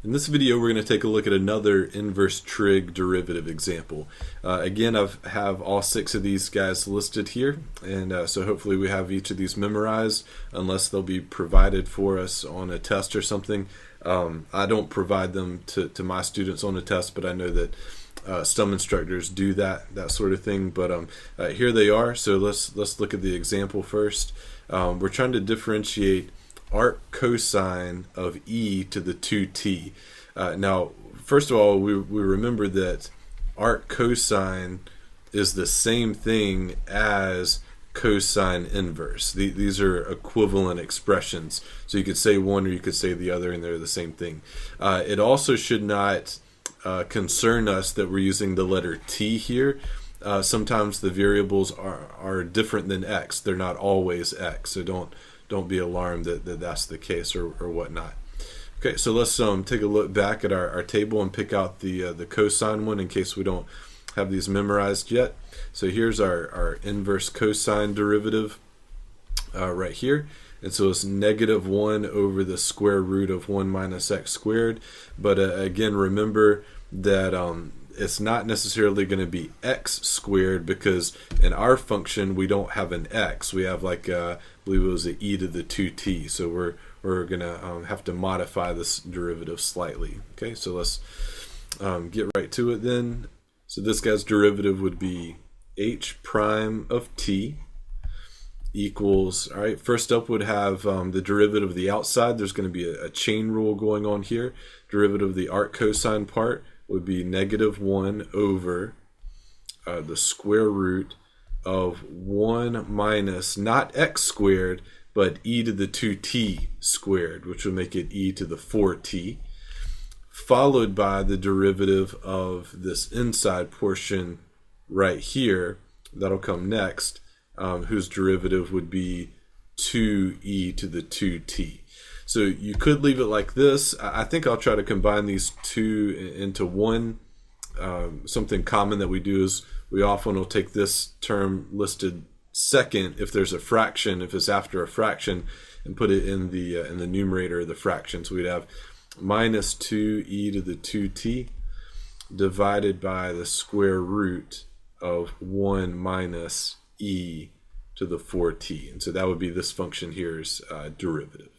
In this video, we're going to take a look at another inverse trig derivative example. Again, I have all 6 of these guys listed here, and so hopefully we have each of these memorized, unless they'll be provided for us on a test or something. I don't provide them to my students on a test, but I know that some instructors do that sort of thing. But here they are. So let's look at the example first. We're trying to differentiate arc cosine of e to the 2t. Now, first of all, we remember that arc cosine is the same thing as cosine inverse. These are equivalent expressions. So you could say one or you could say the other, and they're the same thing. It also should not concern us that we're using the letter t here. Sometimes the variables are different than x. They're not always x. So don't be alarmed that that's the case or whatnot. Okay, so let's take a look back at our table and pick out the cosine one in case we don't have these memorized yet. So here's our inverse cosine derivative right here. And so it's negative 1 over the square root of 1 minus x squared. But again, remember that it's not necessarily going to be x squared, because in our function we don't have an x. We have I believe it was an e to the 2t. So we're going to have to modify this derivative slightly. Okay, so let's get right to it then. So this guy's derivative would be h prime of t equals, all right, first up would have the derivative of the outside. There's going to be a chain rule going on here. Derivative of the arc cosine part would be negative 1 over the square root of 1 minus, not x squared, but e to the 2t squared, which would make it e to the 4t, followed by the derivative of this inside portion right here. That'll come next, whose derivative would be 2e to the 2t. So you could leave it like this. I think I'll try to combine these two into one. Something common that we do is we often will take this term listed second if there's a fraction, if it's after a fraction, and put it in the numerator of the fraction. So we'd have minus 2e to the 2t divided by the square root of 1 minus e to the 4t. And so that would be this function here's derivative.